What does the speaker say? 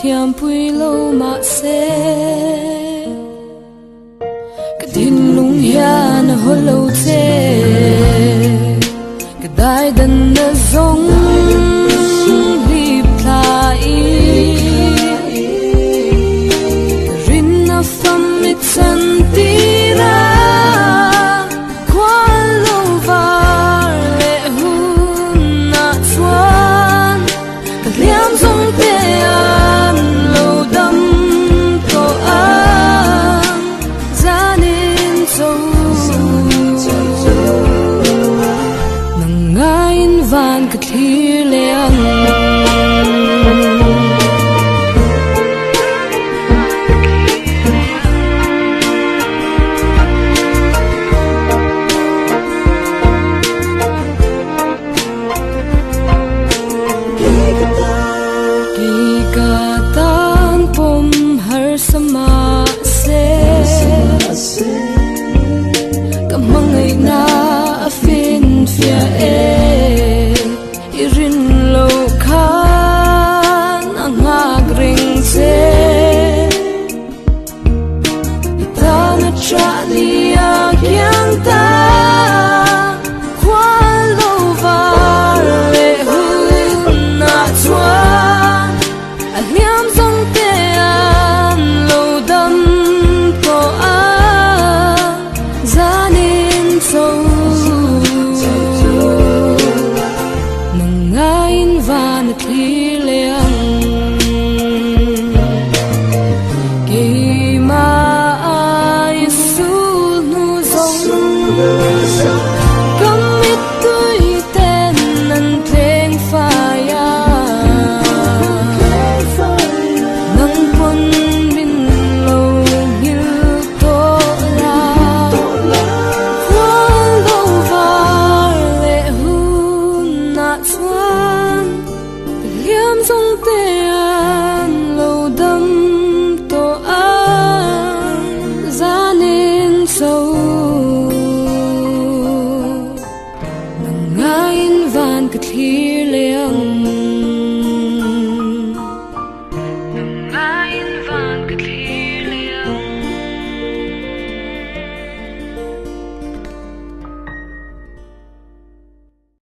thiam pui lo ma se ka din lung hian holo che ka dai dan na zong li plai rin na fam mit san tira van ka thlir leang ki ka tan pom har sama se ka mangai na afin fia irin lo khan angak ring se ta na cha lia kyang ta kwa lo var le hun na chuan a liam zong te an lo dam to a zanin so van thlir leang ke ma ai su nu zong kamit tui ten nan thleng fa ya nang pon min lo hil to la kwa lo var le hun na chuan liam zong te an lo dam to an zanin so nang ngain van ka thlir leang